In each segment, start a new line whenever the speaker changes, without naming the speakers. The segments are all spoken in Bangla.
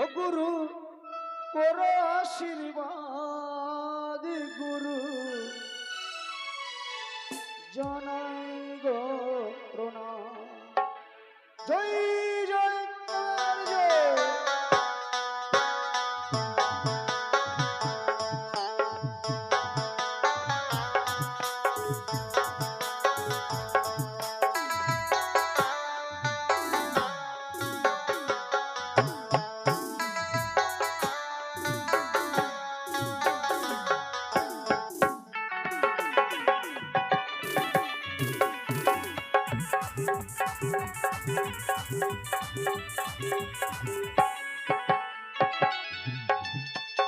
ও গুরু করো আশীর্বাদ গুরু জানাই গো প্রণাম। জয় জয় জয়।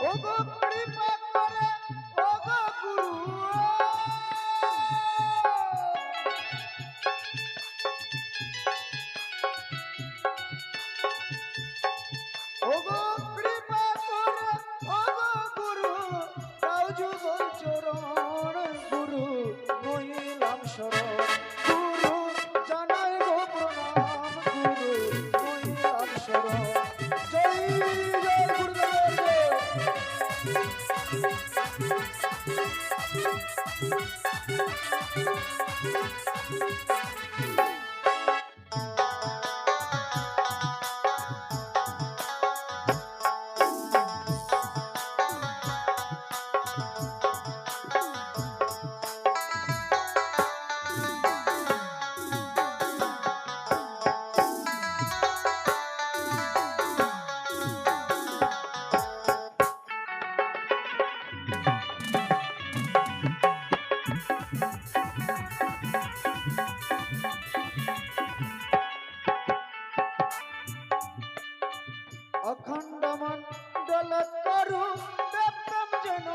ওগো কৃপা করে ওগো গুরু ওগো কৃপা করে ওগো গুরু দাও যুগল চরণ গুরু নইলাম শরণ গুরু জানাই গো প্রণাম গুরু নইলাম শরণ। জয় জয় গুরুদেবের জয়। অখণ্ড মণ্ডল করু ব্যাপ্তম যেন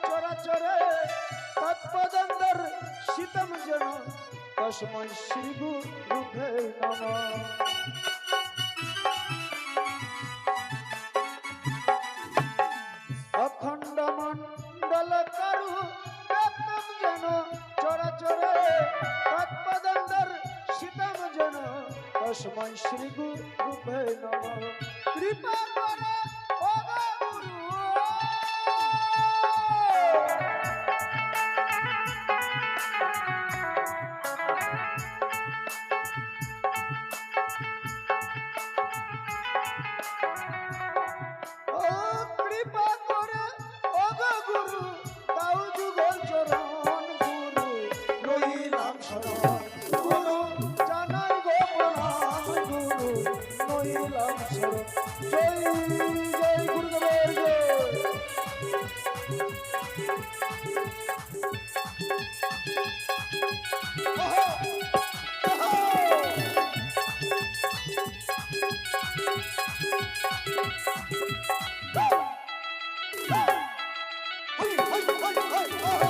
চরাচরে তৎপদন্দর শীতম যেন তস্মৈ শ্রী গুরুভে নমঃ। অখণ্ড মণ্ডল করু ব্যাপ্তম যেন চরাচরে তৎপদন্দর শীতম যেন তস্মৈ শ্রী গুরুভে নমঃ। কৃপা করে ওগো গুরু ও কৃপা করে ওগো গুরু দাও যুগল চরণ গুরু নইলাম শরণ গুরু জানাই গো প্রণাম গুরু নইলাম শরণ। জয় জয় গুরুদেবের জয়। ওহো, ওহো। হই, হই, হই, হই, ওহো।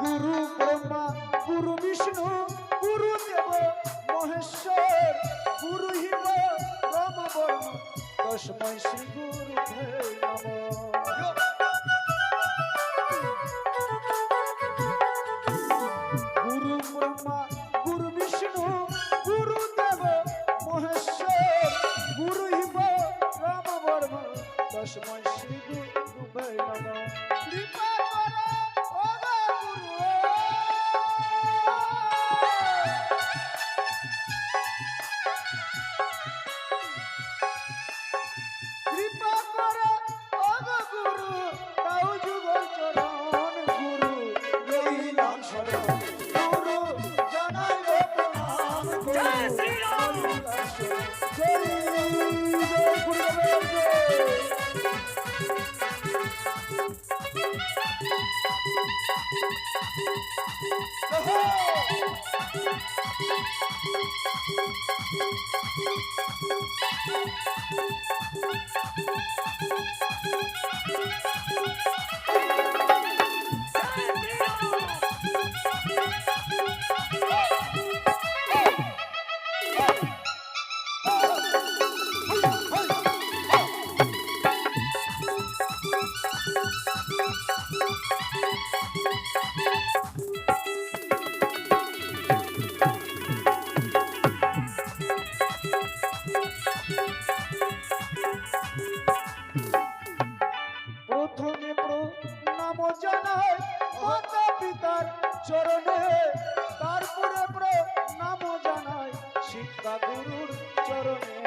গুরু ব্রহ্মা গুরু বিষ্ণু গুরু দেব মহেশ্বর গুরু হিব রাম বর্ম তস্মৈ শ্রী গুরুভে নমঃ। গুরু ব্রহ্মা গুরু বিষ্ণু গুরু দেব মহেশ্বর গুরু হিব রাম বর্ম তস্মৈ শ্রী গুরুভে নমঃ। কৃপা করে ওগো গুরু কৃপা করে ওগো গুরু দাও যুগল চরণ গুরু নইলাম শরণ গুরু জানাই গো প্রণাম গুরু নইলাম শরণ। জয় জয় গুরুদেবের জয়। ওহো। চরণে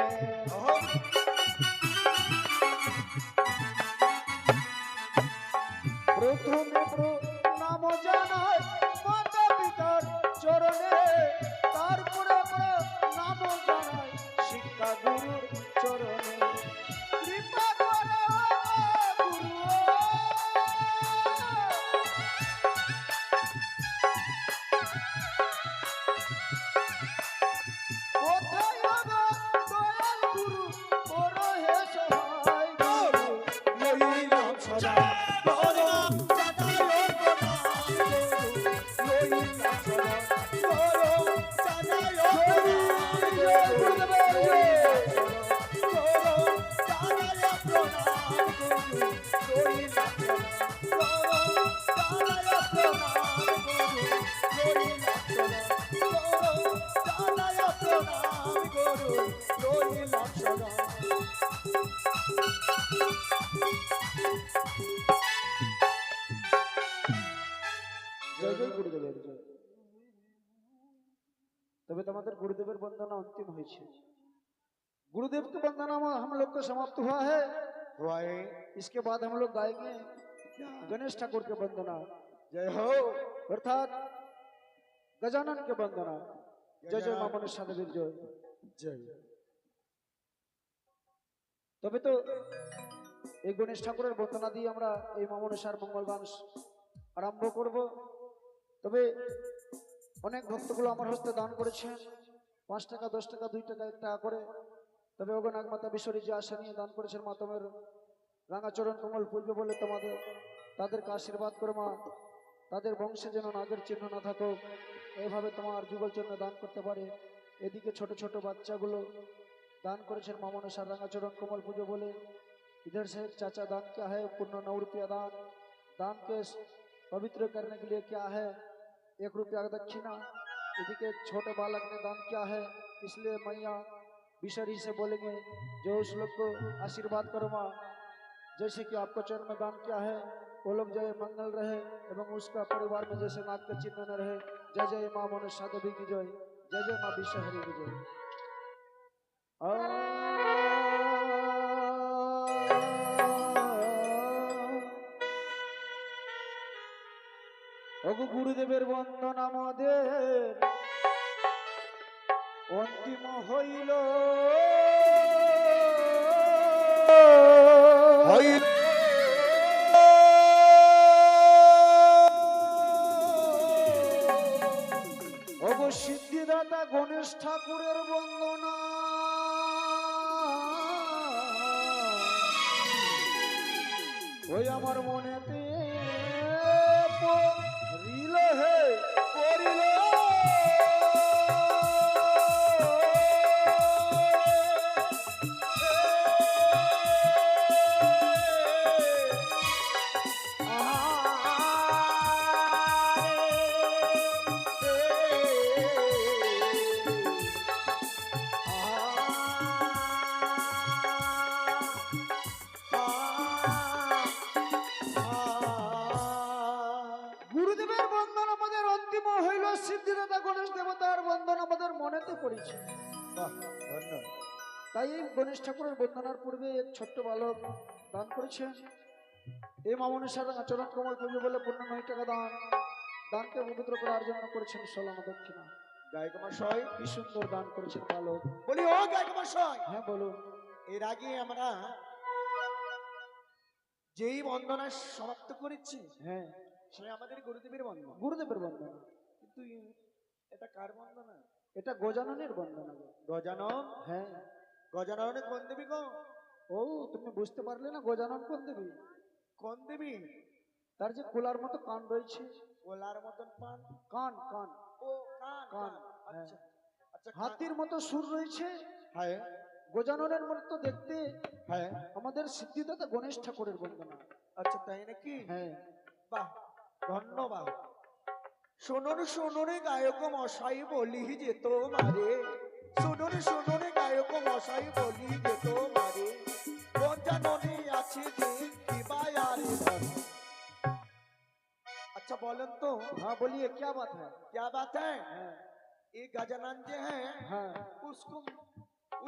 প্রথমে প্রণাম জানাই মাতা পিতার চরণে, তারপরে নাম জানাই শিক্ষা গুরুর চরণে। কৃপা করে গুরু, কোথায় হবে দয়াল গুরু, করো হে সহায় গুরু, লইলাম সদা জয় জয় গুরুদেবের জয়। तभी तुम्हारे गुरुदेव वंदना अंतिम हुई है। गुरुदेव की वंदना हम लोग का समाप्त हुआ है। इसके बाद हम लोग गाएंगे गणेश ठाकुर के वंदना जय हो, अर्थात गजानन के वंदना जय जय मां मनसा देवी जय जय। तभी तो এই গণেশ ঠাকুরের বন্দনা দিয়ে আমরা এই মা মনসার মঙ্গল গান আরম্ভ করব। তবে অনেক ভক্তগুলো আমার হস্তে দান করেছেন 5 টাকা 10 টাকা 2 টাকা 1 টাকা করে। তবে ওগনাগ মাতা বিশ্বরী যে আশা নিয়ে দান করেছেন মাতমের রাঙাচরণ কমল পূজবে বলে তোমাদের তাদেরকে আশীর্বাদ করো মা, তাদের বংশে যেন নাগের চিহ্ন না থাকো, এইভাবে তোমার যুগল জন্য দান করতে পারে। এদিকে ছোট ছোট বাচ্চাগুলো दान करेছেন মা মনসার রাঙাচরণ कमल पूजो बोले। इधर से एक चाचा दान क्या है पूर्ण 9 रुपया दान, दान के पवित्र करने के लिए क्या है 1 रुपया दक्षिणा। यदि के छोटे बालक ने दान किया है, इसलिए मैया बिशरी से बोलेंगे जो उस लोग को आशीर्वाद करो माँ, जैसे कि आपको चरण में दान किया है वो लोग जय मंगल रहे एवं उसका परिवार में जैसे नाग का चिन्ह न रहे। जय जय माँ मनसा देवी की जय, जय जय माँ बिशहरी की जय। ওগো গুরুদেবের বন্দন আমাদের অন্তিম হইল। ওগো সিদ্ধিদাতা গণেশ ঠাকুরের বন্দনা ওই আমার মনেতে পড়িল হে পড়িল। সিদ্ধিদাতা গণেশ দেবতার বন্দনা আমাদের মনেতে পড়েছে। বাহ, ধন্যবাদ। তাই এই গণেশ ঠাকুরের বন্দনার পূর্বে এক ছোট্ট বালক দান করেছেন। এই মা মনসার আচরণ কমল পুজো বলে পূর্ণ 9 টাকা দান, দানকে পবিত্র করার জন্য করেছেন 16 দক্ষিণা। গায়ক মশাই কি সুন্দর দান করেছেন বালক।
বলি ও গায়ক মশাই,
হ্যাঁ বলুন।
এর আগে আমরা যেই বন্দনা সমাপ্ত করেছি,
হ্যাঁ
সে আমাদের গুরুদেবের বন্দনা।
গুরুদেবের বন্দনা,
কিন্তু এটা কার বন্দনা?
এটা গজাননের বন্দনা।
গজানন?
হ্যাঁ।
গজাননে কোন দেবী গো?
ও তুমি বুঝতে পারলে না গজানন কোন দেবী?
কোন দেবী?
তার যে কোলার মতো কান রয়েছে।
কোলার মতন পান?
কান কান।
ও কান কান। আচ্ছা
আচ্ছা। হাতির মতো সুর রয়েছে।
হ্যাঁ।
গজাননের মতো দেখতে।
হ্যাঁ।
আমাদের সিদ্ধিদাতা গণেশ ঠাকুরের বন্দনা।
আচ্ছা তাই নাকি?
হ্যাঁ।
বাহ, ধন্যবাদ। শুনুন শুনুন গায়ক মশাই বলি যে তোমারে, শুনুন শুনুন গায়ক মশাই বলি যে তোমারে, গজাননে আছে যে কিবায়ারে ধন। अच्छा बोलन तो।
हाँ बोलिए क्या बात है?
क्या बात है?
हाँ।
ये गजानन जो है
हाँ।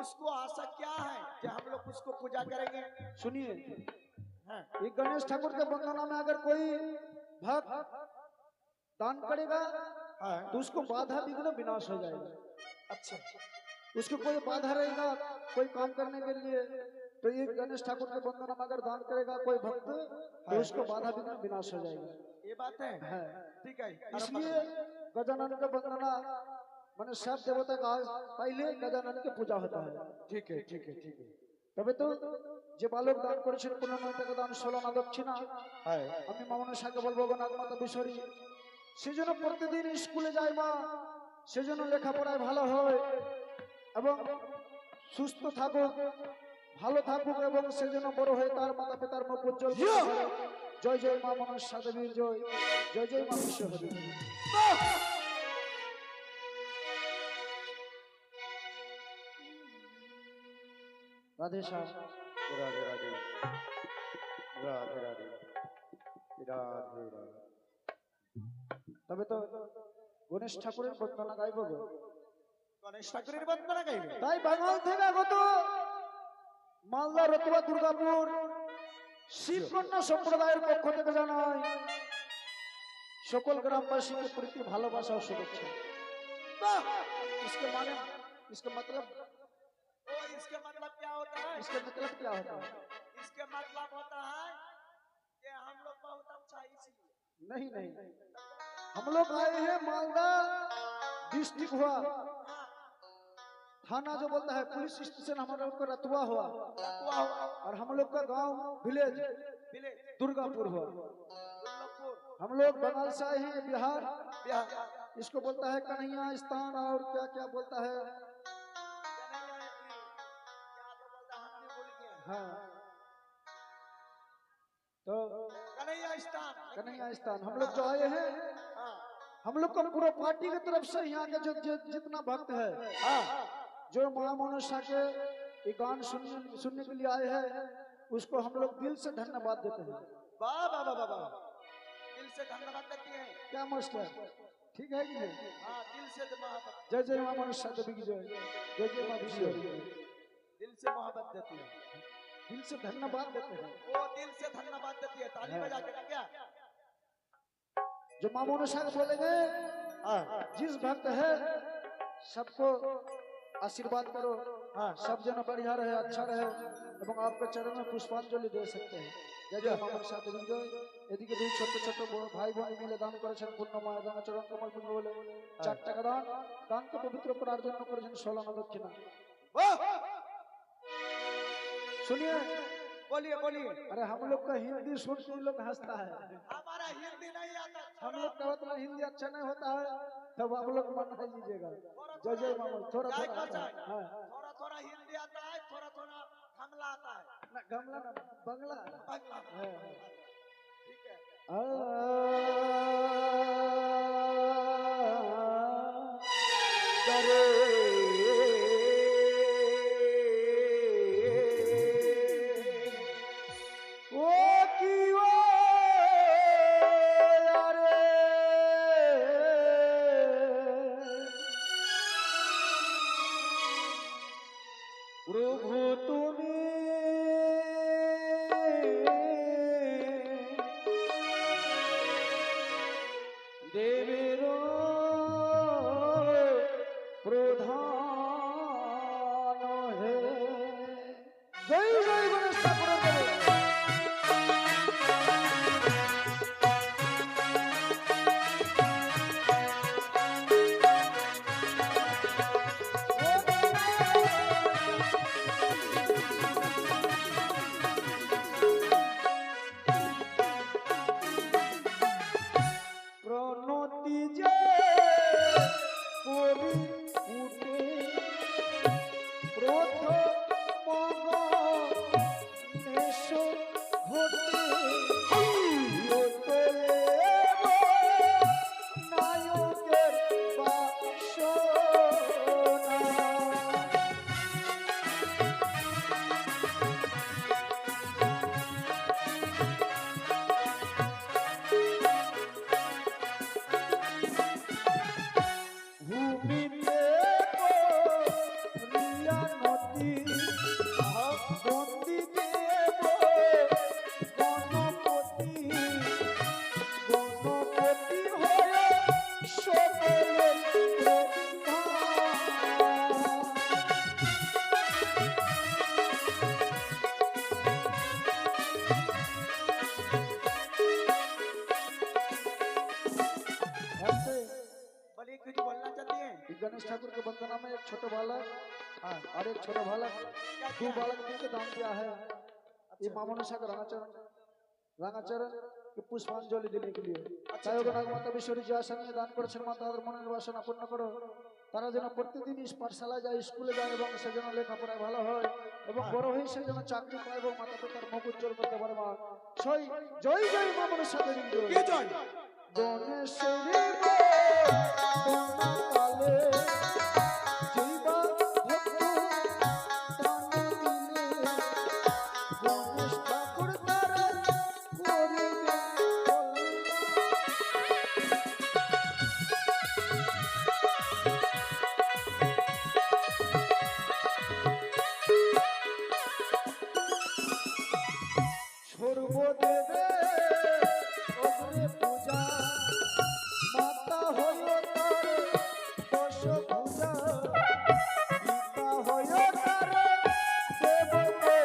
उसको आशा क्या है कि हम लोग उसको पूजा करेंगे?
सुनिए,
हाँ,
ये गणेश ठाकुर के वंदना में अगर कोई भक्त दान करेगा
हाँ,
तो उसको बाधा विघ्न विनाश हो जाएगा।
अच्छा,
उसको कोई बाधा रहेगा कोई काम करने के लिए, तो ये गणेश ठाकुर के वंदना में अगर दान करेगा कोई भक्त तो उसको बाधा विघ्न विनाश हो जाएगा।
ये बात है।
है
ठीक है,
इसलिए गजानन का वंदना माने सब देवता का पहले गजानन के पूजा होता है।
ठीक है, ठीक है, ठीक है।
তবে তো যে বালক দান করেছেন 15 টাকা দান 16 না দক্ষিণা,
হ্যাঁ,
আমি মামনের সাথে বলবো গো নাগমাতা বিশ্বরী, সেজন্য প্রতিদিন স্কুলে যায় মা, সেজন্য লেখাপড়ায় ভালো হয় এবং সুস্থ থাকুক, ভালো থাকুক এবং সেজন্য বড় হয়ে তার মাতা পিতার মুখ উজ্জ্বল করতে পারে। জয় জয় মা মনসা দেবীর জয়, জয় জয় মা বিশ্বহরি। রাধে শ্যাম।
राधे राधे, राधे राधे, राधे राधे।
তবে তো গণেশ ঠাকুরের বন্দনা গাইব গো।
গণেশ ঠাকুরের বন্দনা গাইবে?
তাই বাঙাল থেকে আগত মালদা রতুয়া দুর্গাপুর শিবকন্যা সম্প্রদায়ের পক্ষ থেকে জানাই সকল গ্রামবাসীকে প্রীতি ভালোবাসা ও শুভেচ্ছা।
वाह!
इसके माने इसका मतलब
ओ, इसके मतलब क्या होता है?
इसका मतलब क्या होता है?
इसके मतलब होता है कि हम लोग बहुत अच्छा इसलिए।
नहीं नहीं, हम लोग आए हैं मालदा डिस्ट्रिक्ट हुआ, थाना जो बोलता है पुलिस स्टेशन हमारे लोग का रतुआ हुआ,
रतुआ हुआ,
और हम लोग का गांव विलेज
विलेज
दुर्गापुर हुआ।
दुर्गापुर,
हम लोग बंगाल से आए हैं बिहार,
बिहार।
इसको बोलता है कन्हैया स्थान और क्या क्या बोलता है।
क्या तो बोलता है, हम भी भूल गए।
हाँ, तो
कन्हैया स्थान।
कन्हैया स्थान हम लोग जो आए हैं,
हाँ,
हम लोग का पूरा पार्टी की तरफ से यहाँ के जो जितना भक्त है,
हाँ,
जो माँ मनसा के ये गान सुनने के लिए आए हैं, उसको हम लोग दिल से धन्यवाद देते हैं।
वाह वाह वाह वाह वाह। दिल से धन्यवाद देती है।
क्या मस्त है, ठीक है कि नहीं?
हाँ, दिल से मोहब्बत,
जय जय माँ मनसा देवी की जय, जय जय माँ विष्णु।
दिल से मोहब्बत देती है।
दिल से धन्यवाद देते हैं।
वो दिल से धन्यवाद देती है, ताली बजा के ना क्या?
जो माँ मनसा को बोलेंगे जिस भक्त है सबको आशीर्वाद करो,
हाँ,
सब जन बढ़िया रहे, अच्छा रहे এবং आपके चरण में पुष्पांजलि दे सकते हैं। जय जय माँ मनसा देवी की जय। এদিকে দুই ছোট ছোট ভাই বোন মিলে দান করেছেন পূর্ণময় দান চরণ কমল পুণ্য বলে 4 টাকা দান, দানকে পবিত্র করার জন্য করেছেন 16 না দক্ষিণা।
वाह!
सुनिए,
बोलिए बोलिए।
अरे हम लोग का हिंदी सुन के लोग हंसता है,
हमारा हिंदी नहीं आता,
हम लोग का उतना हिंदी अच्छा नहीं होता है, तब आप लोग मन है लीजिएगा। जय जय माँ थोड़ा
क्या
थोड़ा
कहता है?
हाँ,
थोड़ा थोड़ा हिंदी आता है, थोड़ा थोड़ा हमला आता है,
ना गमला ना बंगला
बंगला।
है।
ठीक है।
প্রভু তুমি দেবের প্রধান হে। জয় জয় গণেশ ঠাকুরের জয়। প্রণতি যে কবি উঠে প্রথম গণেশ ঘটে নায়কের বাসনা। ভূমিতে রিয়া নতি गणेश ठाकुर के वंदना में एक छोटा बालक
हाँ
और एक छोटा बालक
क्या
दो
किया?
बालक मिलकर दान दिया है ये मामोनसा का রাঙাচরণ के पुष्पांजलि देने के लिए তাই ওগো নাগমাতা বিশ্বরী যে আশা নিয়ে দান করেছেন মা তাদের মনের বাসনা পূর্ণ করো তারা যেন প্রতিদিন পাঠশালা যায় স্কুলে যায় এবং সে যেন লেখাপড়ায় ভালো হয় এবং বড় হয়ে সে যেন চাকরি পায় এবং মাতা পিতার মুখ উজ্জ্বল করতে পারে মা জয় জয় জয় মা মনসা দেবী
কি জয়
দনেশ্বরী মা কালে জয়বা ভক্ত প্রাণ দিলে গণেশ ঠাকুর তারা করিবে সর্বদেবে অগ্রে পূজা মাতা হইল তার দশ পূজা পিতা হইল তার দেবতা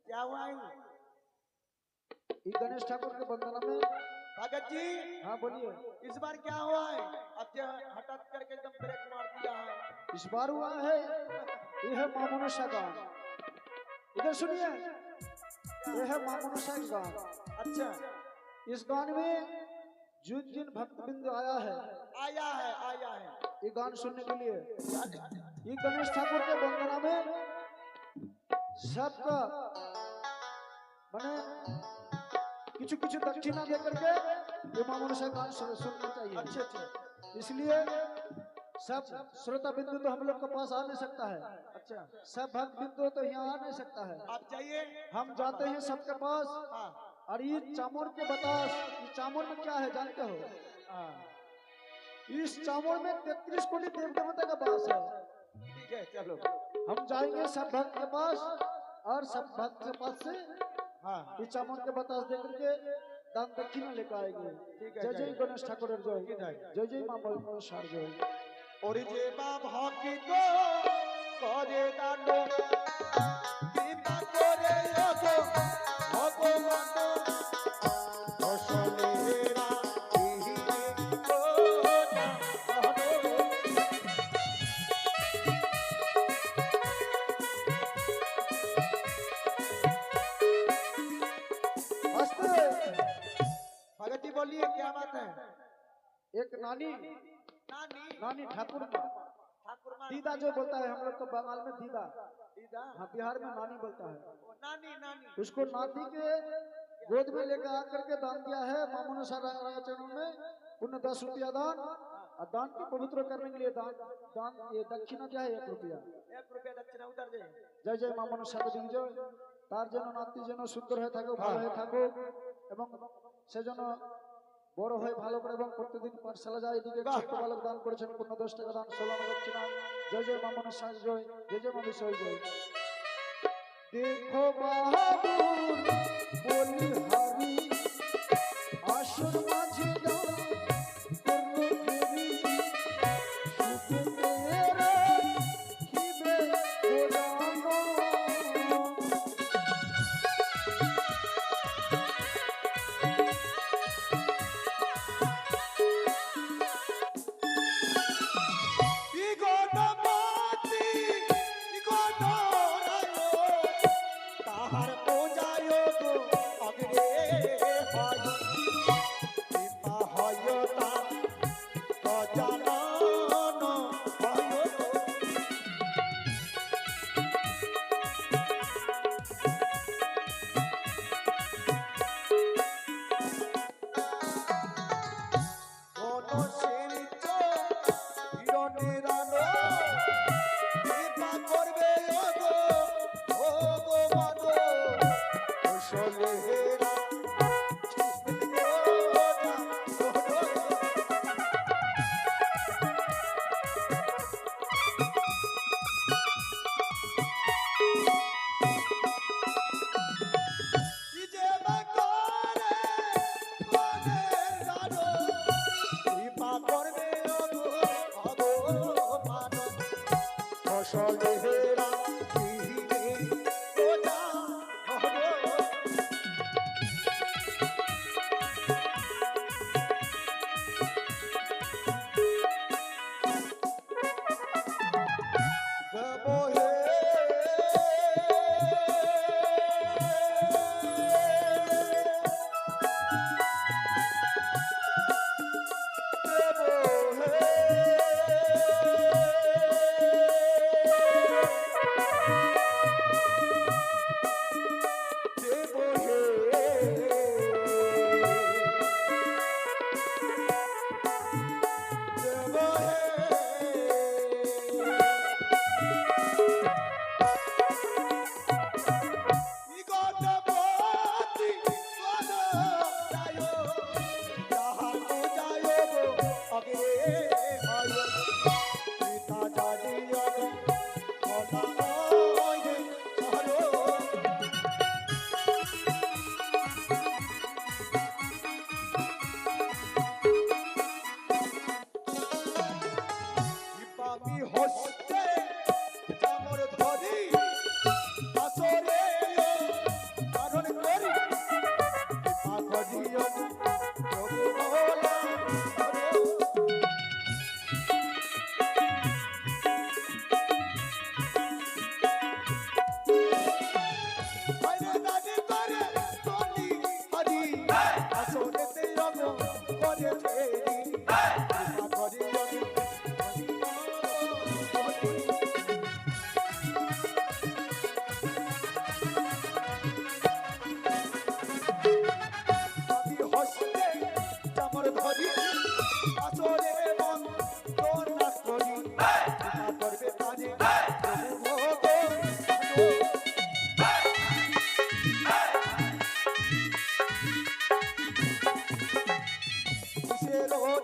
क्या हुआ है
ये गणेश ठाकुर के वंदना में
भगत जी
हाँ बोलिए
इस बार क्या हुआ है अब जो हठात करके एकदम ब्रेक मार दिया है
इस बार हुआ है ये है मां मनसा गान इधर सुनिए ये है मां मनसा गान
अच्छा
इस गान में जिन जिन भक्त बिंदु आया है
आया है
ये गान सुनने के लिए ये गणेश ठाकुर के वंदना में सबका माने किछु किछु दक्षिणा दे करके ये मां मनसा गान सुनना चाहिए
अच्छा
इसलिए सब श्रोता बिंदु तो हम लोग के पास आ नहीं सकता है
अच्छा
सब भक्त बिंदु तो यहाँ आ नहीं सकता है
आप जाइए
हम जाते हैं सबके पास
हाँ
और ये चामोर के बतास ये चामोर में क्या है जानते हो
हाँ
इस चामोर में 33 कोटि देव देवता का वास है
ठीक है चलो
हम जाएंगे सब भक्त के पास और सब भक्त के पास से
हाँ
ये चामोर के बतास दे करके दान दक्षिणा लेकर आएंगे
ठीक है,
जय जय
जय।
गणेश ठाकुर जय
जय।
जय जय मां मनसा जय
और जे बाबा की को करे दानो कृपा करे ओगो भगवान असलेरा इहिरे कोना अहो
हंसते
भगत जी बोलिए क्या बात है
एक नानी
नानी
नानी ठाकुर माँ
ठाकुर माँ
दीदा जो बोलता है हम लोग तो बंगाल में दीदा
दीदा
हाँ बिहार में नानी बोलता है
ओ, नानी नानी
उसको नाती के गोद में लेकर आकर के दान दिया है मां मनसा रांगाचरण में पुण्य 10 रुपया दान और दान को पवित्र करने के लिए दान दान ये दक्षिणा क्या है 1 रुपया
1 रुपया दक्षिणा उधर दे
जय जय मां मनसा देवी जय তার যেন নাতি যেন সুন্দর হয়ে থাকে ভালো হয়ে থাকুক এবং সে যেন বড় হয়ে ভালো করে এবং প্রতিদিন পাঠশালা যায় এদিকে ছোট বালক দান করেছেন পূর্ণ 10 টাকা দান 16 আনা দক্ষিণা জয় জয় মা মনসা জয় জয় জয় মা বিশ্বই জয় দেখো বাহাদুর বলি হারি আসর মাঝে দাও করলো ফেরি সুখে তেরা খিবে গোদানো
ইগোনো মাতি ইগোনো রায়ো তাহার পূজায় গো অগ্রে হয় কৃপা হয় তা গজানন হয় কোন শিরিচ হিরণের আলো কৃপা করবে ওগো ওগো মানো কুশলেরা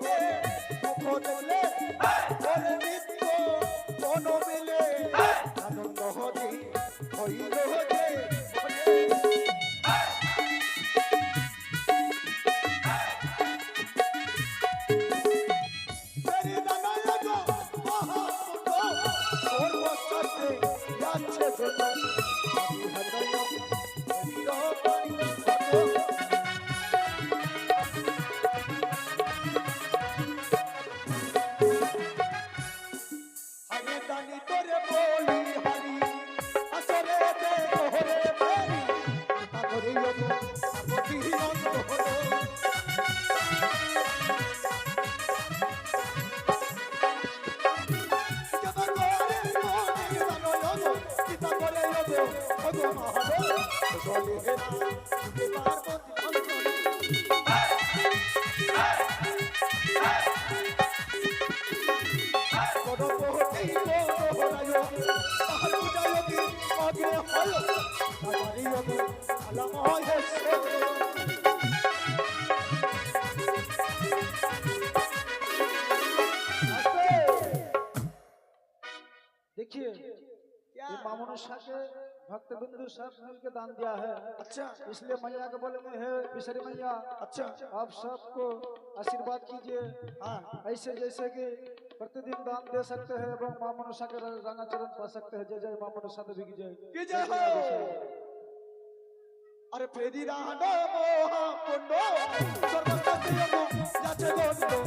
যে মুখ দেখলে বলে নিত্য মন মিলে আনন্দ হরি হইল যে তেরি দানা লাগো মহাপুত সর্বশাস্ত্রে যাচ্ছে জন্য আমি হৃদয় আমি জানি তোরে বলি হারি আসরে দে তোরে ফেরি তাগরি যত গতি অন্ত হলো জবা করে মনে জানো যত কিতা করে যত ভগো মহাদেব চলে হেরা তুই পার্বতী অন্তরে
देखिए ये मामून शाह के भक्त बिंदु सब मिलके दान दिया है।
अच्छा
इसलिए मैया के बोलेंगे हे बिसरी मैया,
अच्छा
आप सबको आशीर्वाद कीजिए।
हाँ
ऐसे जैसे कि प्रतिदिन दान दे सकते हैं एवं मां मनसा के रंगाचरण पा सकते हैं। जय जय मां मनसा देवी की जय।
की जय हो अरे फेरी राणो मोहा पुंडो सर्वसत्यमो जाचे गोंडो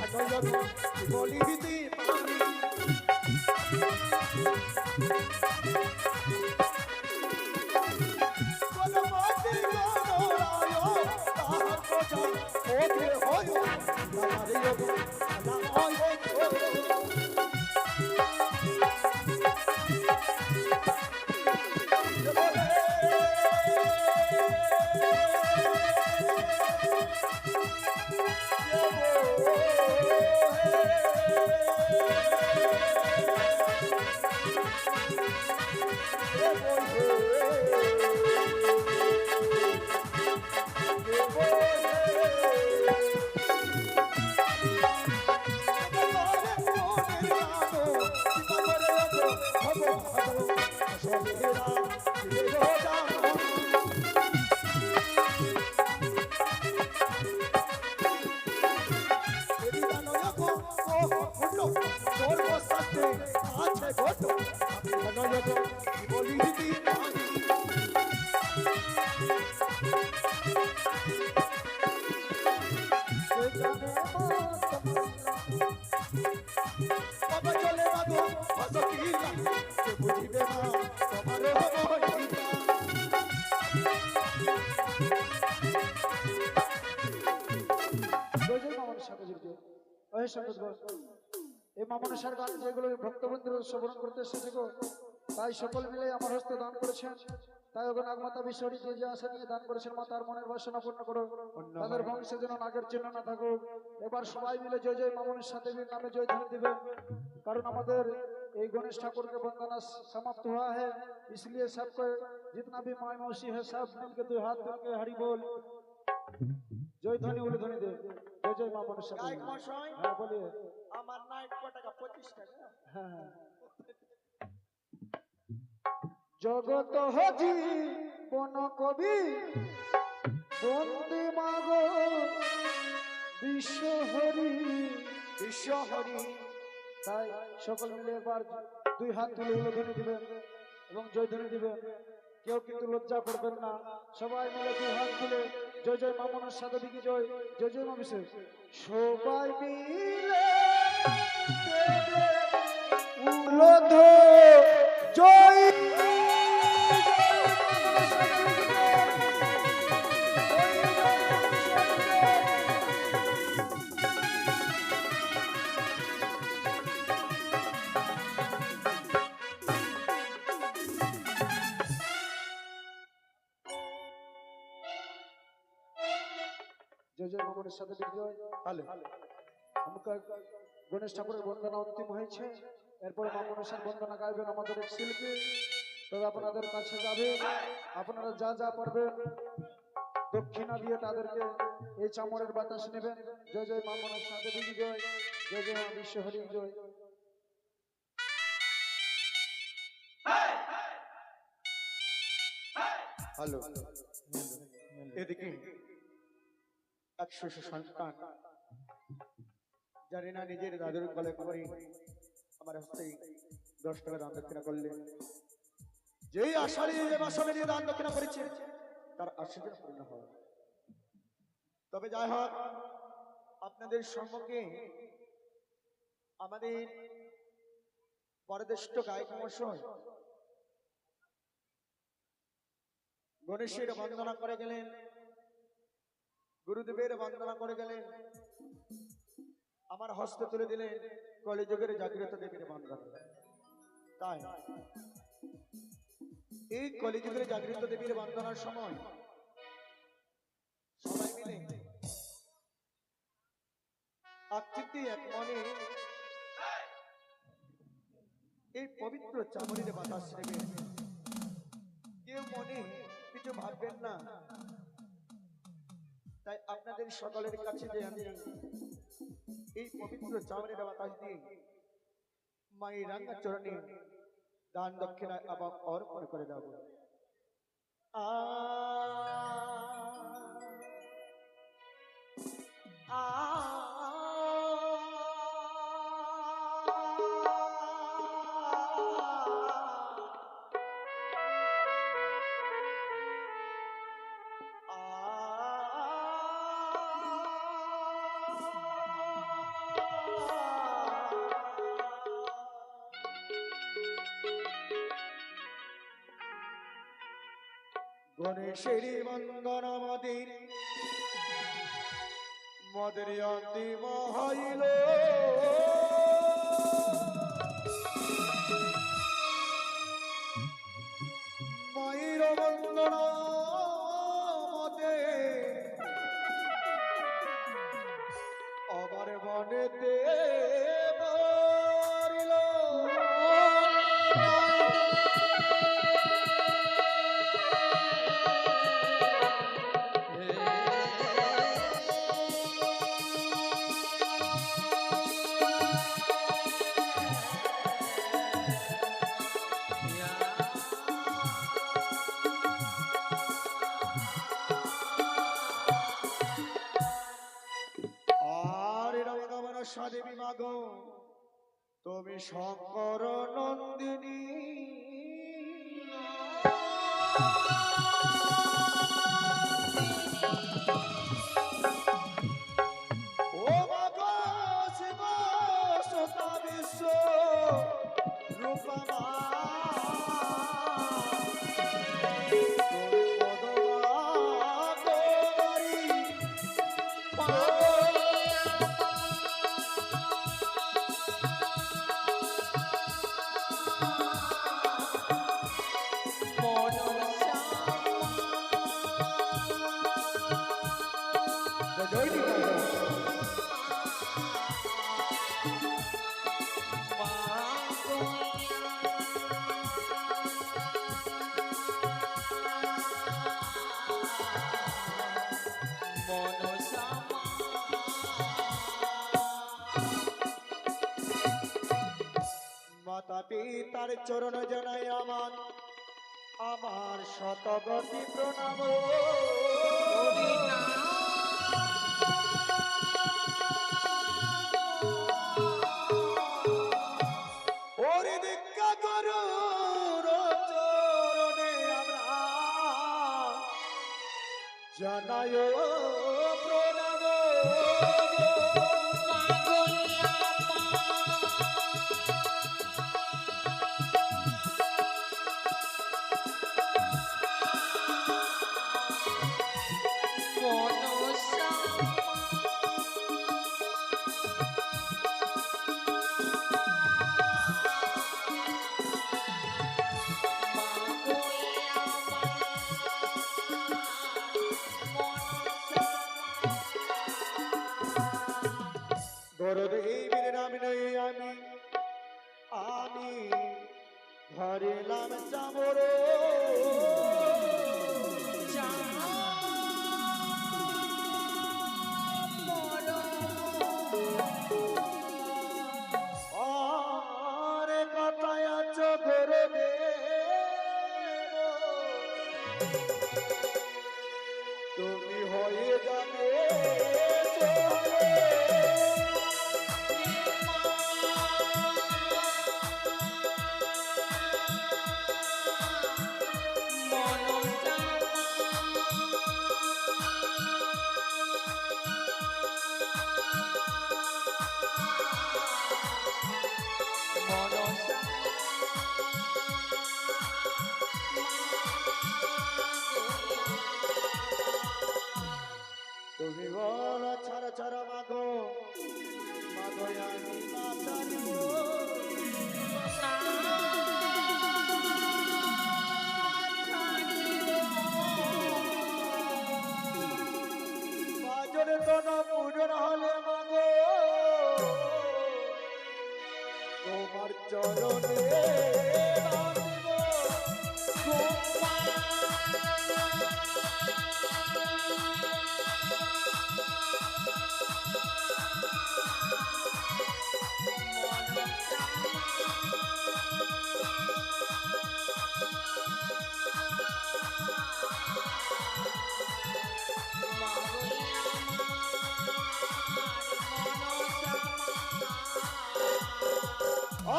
अनोयगो बोली हिती पानी कोन माटी गोरायो ताहर को जाय ओके होयो हमारे योगो अला होयो
এই মামনসার গান যেগুলো ভক্তবৃন্দরা শ্রবণ করতে এসেছে গো, তাই সকল মিলে আমার হস্তে দান করেছেন। তাই ওগো নাগমাতা বিশ্বরী যে যে আশা নিয়ে দান করেছেন মা তার মনের বাসনা পূর্ণ করো, তাদের বংশে যেন নাগের চিহ্ন না থাকুক। এবার সবাই মিলে জয় জয় মামনসা দেবীর নামে জয় ধ্বনি দিবেন, কারণ আমাদের এই गणेश ठाकुर के वंदना समाप्त हुआ है। इसलिए सबको जितना भी माई मौसी है सब मिलके दो हाथ मिलके हरि बोल जय ध्वनि उल ध्वनि दे जय जय मां मनसा
गायक मशाई
हाँ बोलिए
আমার নাইট টাকা 25 টাকা
हाँ जगत हजी बन कवि बंदे मागो विश्व हरि তাই সকল মিলে এবার দুই হাত তুলে উলধ্বনি দিবেন এবং জয় ধ্বনি দিবেন। কেউ কিন্তু লজ্জা করবেন না, সবাই মিলে দুই হাত তুলে জয় জয় মা মনসা দেবী কি জয়, জয় জয় মা বিশেষ সবাই মিলে উলধ্বনি জয় जय जय मामনের সাথে বিজয় হ্যালো আমাদের গণেশ ঠাকুরের বন্দনা অন্তিম হয়েছে। এরপর মামনসার বন্দনা গাইবেন আমাদের এক শিল্পী। তবে আপনাদের কাছে যাবে, আপনারা যা যা পারবেন দক্ষিণা দিয়ে তাদেরকে এই চামরের বাতাস নেবেন। জয় জয় মা মনসা দেবী জয়, জয় জয় মা বিশ্বহরি জয়।
হ্যালো, এদিকে এক শিশু সন্তান জানি না নিজের দাদুর কলে করে আমার হস্তে 10 টাকা দান দক্ষিণা করলেন। যেই আষাঢ়ে যে মাসে নিয়ে দান দক্ষিণা করেছে তার আশীর্বাদ পূর্ণ হয়। তবে যাই হোক, আপনাদের সম্মুখে আমাদের পরদেষ্ট গায়ক মশাই গণেশের বন্দনা করে গেলেন, গুরুদেবের বন্দনা করে গেলেন, আমার হস্ত তুলে দিলেন কলিযুগের জাগ্রত দেবীর বন্দনা। তাই এই কলিযুগের জাগ্রত দেবীর বন্দনার সময় সবাই মিলে আকৃতি এক মনে এই পবিত্র চামড়ির বাতাস নেবে। কেউ মনে কিছু ভাববেন না। তাই আপনাদের সকলের কাছে যে আমি এই পবিত্র চামড়ির বাতাস দিয়ে মায়ের রাঙ্গা চরণে দান দক্ষিণা এবং অর্পণ করে দেব। গণেশের বন্দন মদের মদের অন্তিম হইল, মায়ের বন্দন মদে আবার বনেতে মরিল। দেবী মাগো তুমি শঙ্কর নন্দিনী, ও মাগো শিব সতা বিশ্ব রূপা মা, মাতা পিতার চরণ জানাই আমার আমার শতগতি প্রণাম। ওরে দীক্ষা করো চরণে আমরা জানাই প্রণাম। দেবীর নাম নই আমি আমি ধরিলাম চামর, তুমি হয়ে যাবে চলে। তুমি বলো ছাড়া ছাড়া মাগো, মাগো আমি না জানিব। বাজরে কোন পূজন হলে মাগো, তোমার চরণে আসিব।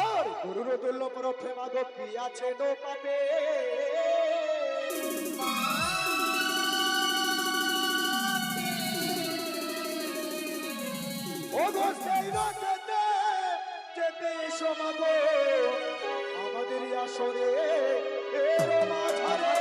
আর গুরুর তুল্য পরথে মাগো কি আছে নো পাবে। ও গো সেই রাতেতে যেতে এসো মাগো, আমাদের আসরে এর মাঝারে।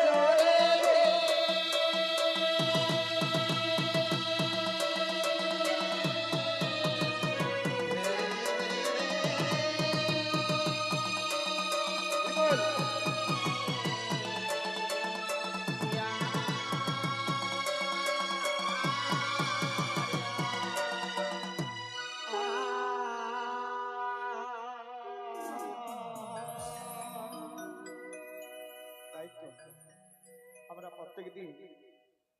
তাই তো আমরা প্রত্যেক দিন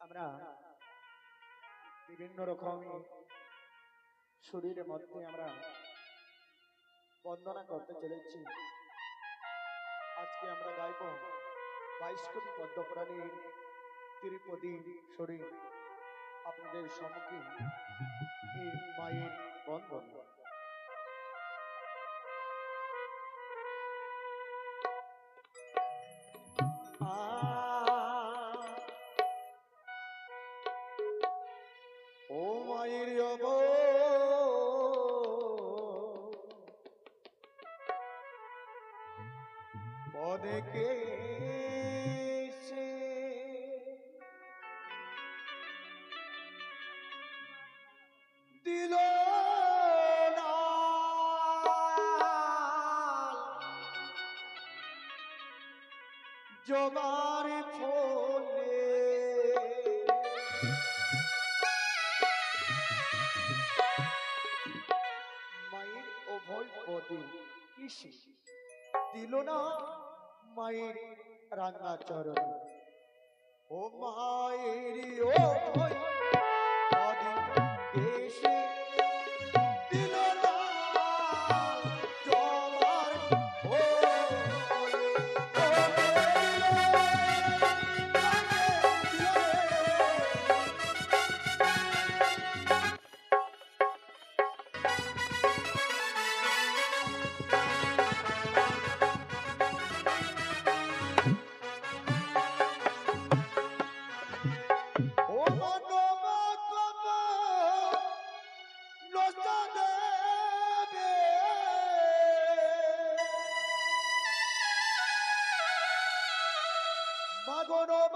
আমরা বিভিন্ন রকম শরীরের মধ্যে আমরা বন্দনা করতে চলেছি। আজকে আমরা গাইব 22 কোটি পদ্মপ্রাণীর তিরুপদী শরীর আপনাদের সম্মুখে এই মায়ের বন্দন। ও মায়ের অব অনেকে দিল না জবার ফলে। মায়ের অভয় পদে কিসে দিল না মায়ের রাঙা চরণ। ও মায়ের অভয় পদে এসে দিল না জবার ফলে। ও মানব কব নষ্ট দেবে, মাগো নব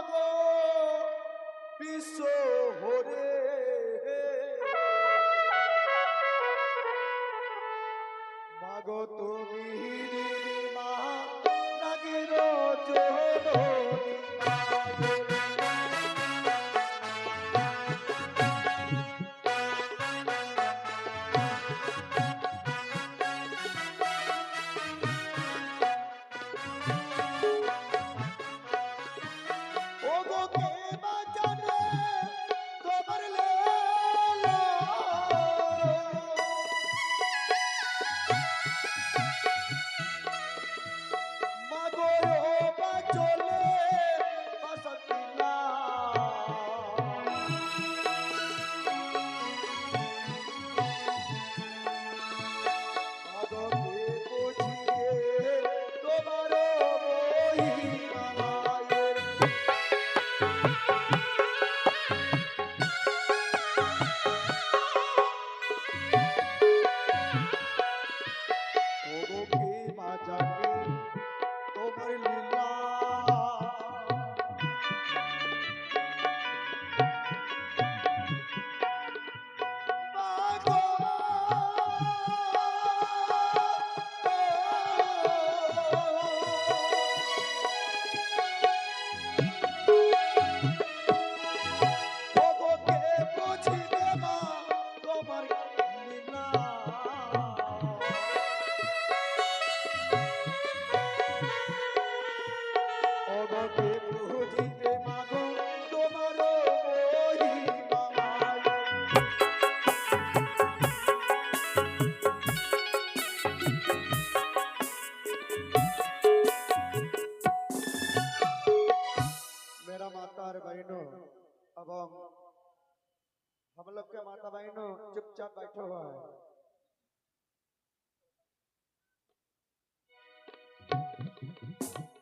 মাগো বিশ্ব হরে। মাগো তুমি মা নাগের জননী। ও গো কে বাঁচাবে তোমার লীলা, মাগো हम लोग के माता बहनों चुपचाप बैठो हुआ है।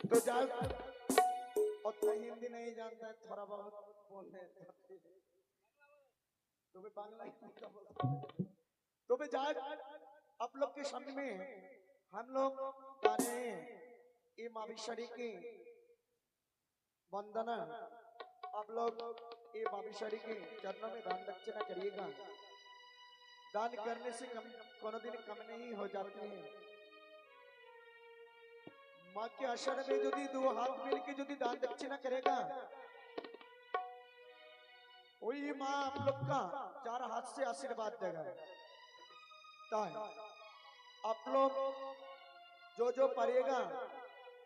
तो जाओ, उतना हिंदी नहीं जानता है, थोड़ा बहुत बोलने तो भी बांग्ला हिंदी का बोलता है। तो भी जाओ, आप लोग के सामने में हम लोग गा रहे हैं ये माविशरी की वंदना। आप लोग ये माविशरी के चरणों में दान दक्षिणा करिएगा। दान करने से कम कोनो दिन कम नहीं हो जाती है। माँ के आश्रय में यदि दो हाथ मिल के यदि दान दक्षिणा करेगा, वही माँ आप लोग का चार हाथ से आशीर्वाद देगा। आप लोग जो पारिएगा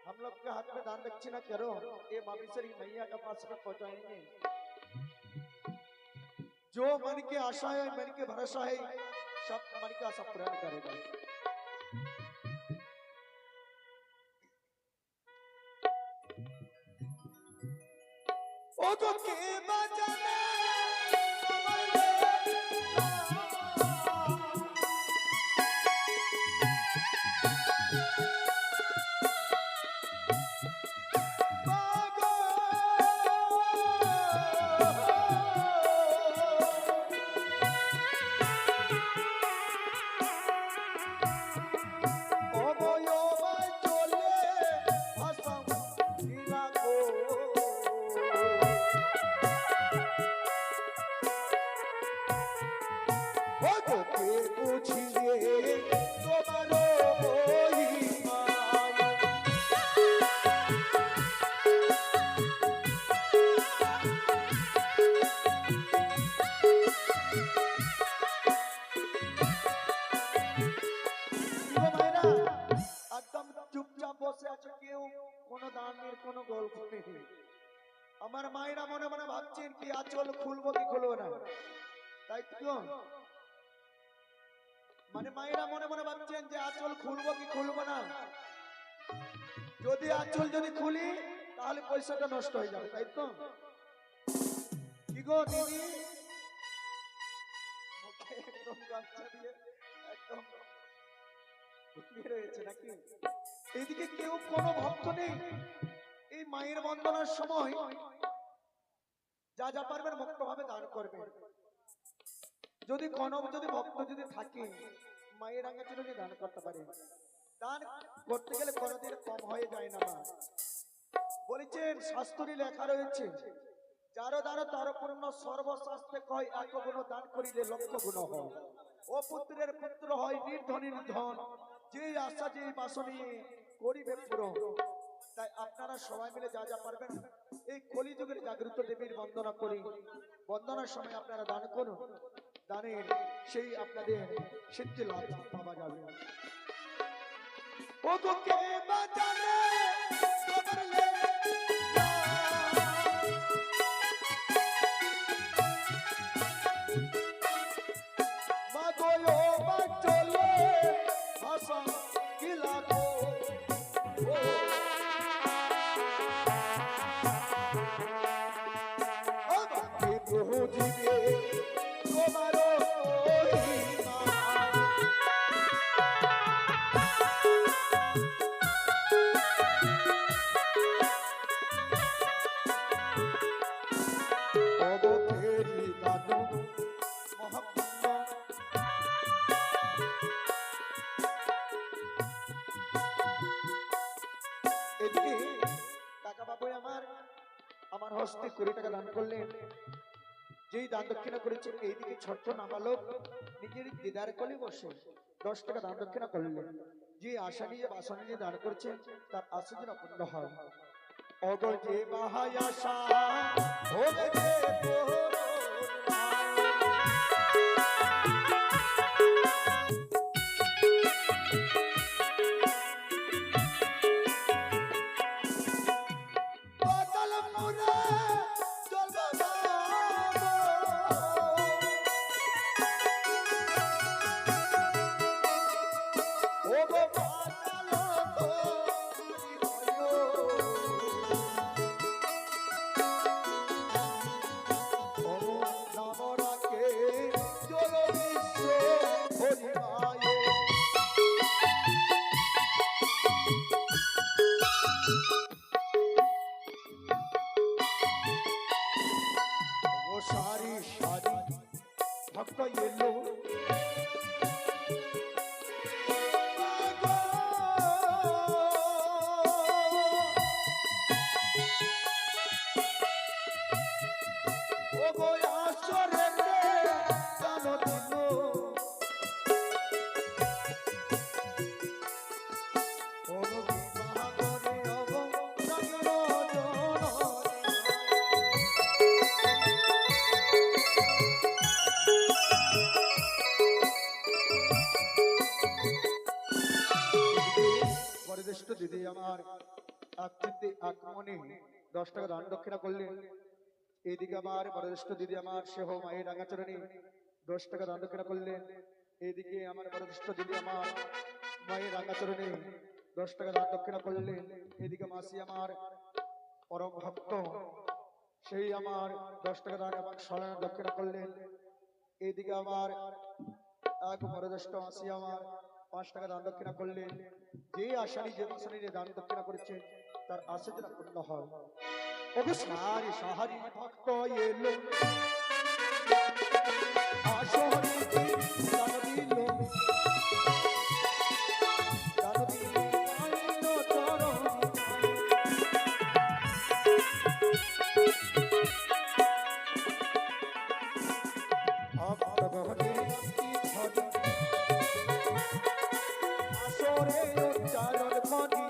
हम लोग के हाथ में दान दक्षिणा करो, ये माविशरी मैया के पास में पहुंचाएंगे। जो मन की आशा है, मन के भरोसा है, सब मन का सब पूरा करेगा। ओ तो के बजाने আমার মায়েরা মনে মনে ভাবছেন কি আঁচল খুলবো কি খুলবো না, তাই তো মানে মায়েরা মনে মনে ভাবছেন যে আঁচল খুলবো কি খুলবো না। যদি আঁচল যদি খুলি তাহলে পয়সাটা নষ্ট হয়ে যাবে, তাই তো কি গো দিদি? মুখে একদম গামছা দিয়ে একদম ঘুমিয়ে রয়েছে নাকি? এইদিকে কেউ কোনো ভক্ত নেই? এই মায়ের বন্দনার সময় যা যা পারবেন মুক্ত ভাবে দান করবেন। যদি কোনো যদি ভক্ত যদি থাকে মায়ের আগে যদি দান করতে পারে, দান করতে গেলে কোনোদিন কম হয়ে যায় না। মা বলেছেন শাস্ত্রে লেখা রয়েছে, যারো দান তার পূর্ণ সর্বশাস্ত্রে কয় এক গুণ দান করিলে লক্ষ গুণ হয়। ও পুত্রের পুত্র হয় নির্ধনের ধন, যে আশা যে বাসনে করিবে পূরণ। তাই আপনারা সবাই মিলে যা যা পারবেন এই কলিযুগের জাগ্রত দেবীর বন্দনা করি। বন্দনার সময় আপনারা দান করুন, দানের সেই আপনাদের সিদ্ধি লাভ পাওয়া যাবে। ও গো কে বাজানে তোমার মা গো মা চলে হাসা কি লাগো বুঝিবে তোমার অবধেরি দাদু মহাপূর্ণ। এদিকে কাকা বাবু আমার হস্তে 20 টাকা দান করলেন। যেই দান দক্ষিণা করেছেন এইদিকে ছোট্ট নাবালক নিজের দিদার কোলে বসে 10 টাকা দান দক্ষিণা করলেন। যে আশা নিয়ে বাসন নিয়ে দান করছেন তার আশা যেন পূর্ণ হয়। অগো যে বাহাই আশা হবে যে সারি সারি ভক্ত এলো ও গো আসরে জানো দিল ও গো বিবাহ করে অব বরদেষ্ট দিদি আমার এক চিন্তে এক মনে 10 টাকা দান দক্ষিণা করলেন। এইদিকে আমার বরদেষ্ট দিদি আমার সেহ মায়ের রাঙাচরণে 10 টাকা দান দক্ষিণা করলেন। এইদিকে আমার বরদেষ্ট দিদি আমার মায়ের রাঙাচরণে 10 টাকা দান দক্ষিণা করলেন। এইদিকে মাসি আমার পরম ভক্ত সেই আমার 10 টাকা দান এবং স্মরণ দক্ষিণা করলেন। এইদিকে আমার এক বরদেষ্ট মাসি আমার 5 টাকা দান দক্ষিণা করলেন। যে আশারি যে মাসারি দান দক্ষিণা করেছেন তার আশা যেন পূর্ণ হয়। ওগো সারি সাহারি ভক্ত এলো আশারি দান দিল দান দিল আইন চরণি ভক্ত গহনে কি ধরি আসরে উচ্চারণ ধরি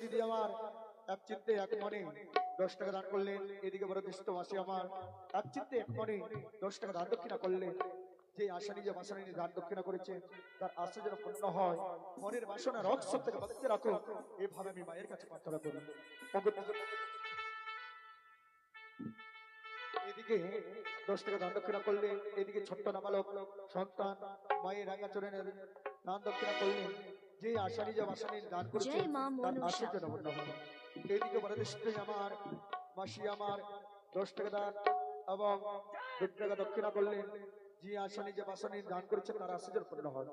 দিদি আমার এক চিত্তে এক মনে 10 টাকা দান করলেন। এদিকে বরদেষ্ট মাসি আমার এক চিত্তে এক মনে 10 টাকা দান দক্ষিণা করলেন। যে আশা নিজে বাসনা নিয়ে দান দক্ষিণা করেছে তার আশা যেন পূর্ণ হয়। মনের বাসনা রক সব থেকে বাঁচিয়ে রাখো, এভাবে আমি মায়ের কাছে প্রার্থনা করি। এদিকে 10 টাকা দান দক্ষিণা করলেন। এদিকে ছোট্ট নাবালক সন্তান মায়ের রাঙাচরণের দান দক্ষিণা করলেন। যে আশা নিজে বাসা নিয়ে দান করেছে
জয় মা
তার
মনসা।
আশা যেন পূর্ণ হয়। এইদিকে বরদেষ্ট আমার মাসি আমার 10 টাকা দান এবং 2 টাকা দক্ষিণা করলেন। যে আশা নিজে বাসা নিয়ে দান করেছে তার আশা যেন পূর্ণ হয়।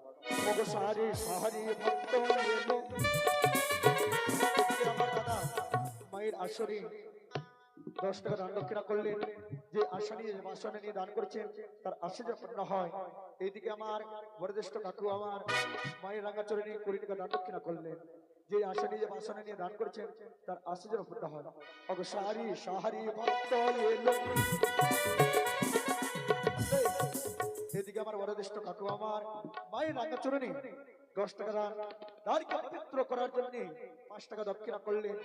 ওগো সাহারি সাহারি ভক্ত এলো এদিকে আমার দাদা মায়ের আসরে 10 টাকা দান দক্ষিণা করলেন। যে আশা নিয়ে বাসনা নিয়ে দান করেছেন তার আশা যেন পূর্ণ হয়। এইদিকে আমার বরদেষ্ট কাকু আমার মায়ের রাঙাচরণে 20 টাকা দান দক্ষিণা করলেন। যে আশা নিয়ে বাসনা নিয়ে দান করেছেন তার আশা যেন পূর্ণ হয়। ওগো সাহারি সাহারি ভক্ত এলো এদিকে আমার বরদেষ্ট কাকু আমার মায়ের রাঙাচরণে 10 টাকা দান দানকে পবিত্র করার জন্য 5 টাকা দক্ষিণা করলেন।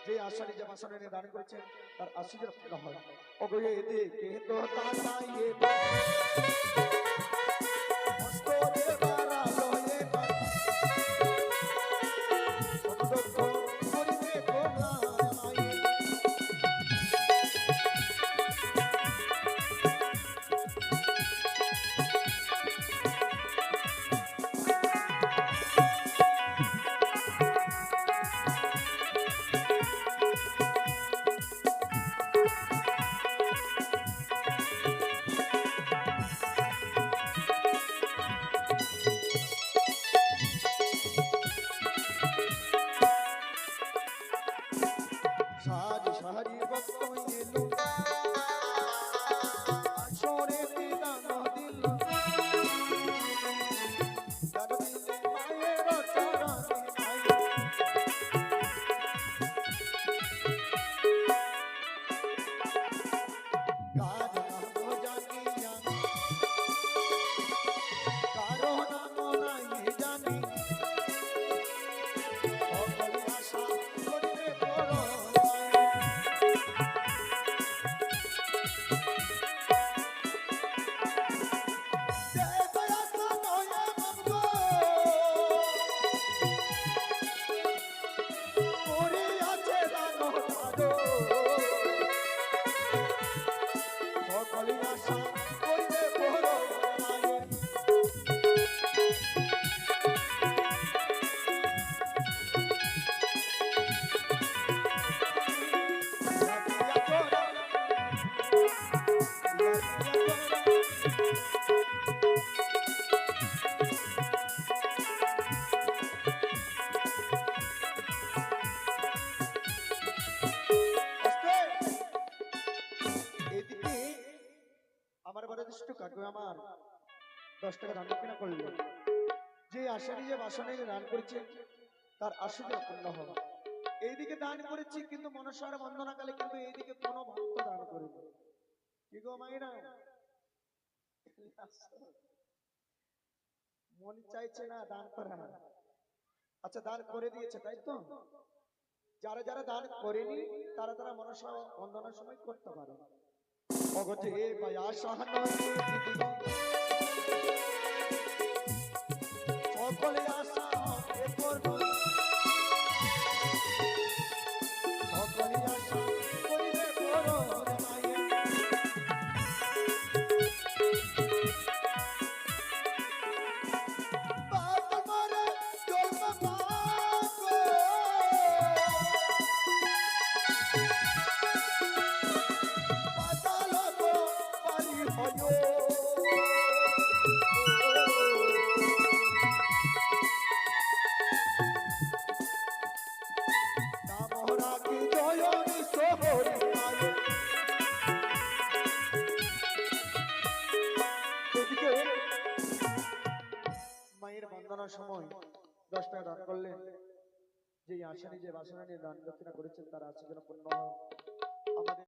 যে আশা নিজে বাসনা নিয়ে দান করেছেন তার আশা যেন পূর্ণ হয়। ওগো এদিকে তো তাকাইয়ে অস্তরে বাড়ালো এবার সদক্ষ করিবে তোমার মায়ে ঠাকুর আমার 10 টাকা দান দক্ষিণা করলেন, যে আশা নিয়ে বাসনে দান করেছে তার আশা যেন পূর্ণ হয়। এইদিকে দান করেছি কিন্তু মনসার বন্দনাকালে কিন্তু এইদিকে কোনো ভক্ত দান করেনি। কি গো মাইনা, মন চাইছে না দান করা? আচ্ছা দান করে দিয়েছে তাই তো? যারা যারা দান করেনি তারা তারা মনসা বন্দনার সময় করতে পারে। অগতে পায়া সাহানয় দিদিগো, সকলে আশা এ করব, সকলে আশা করিবে পূরণ মায়ে। বাপ মারে জন্ম পাগো, পাতাল গো পারি হয়ো। নামরা কি জয়নি সোহরি মায়ে। এদিকে মায়ের বন্দনার সময় 10 টাকা দান করলেন, যে আশা নিজে বাসনা নিয়ে দান দক্ষিণা করেছেন তার আশা যেন পূর্ণ হয়। আমাদের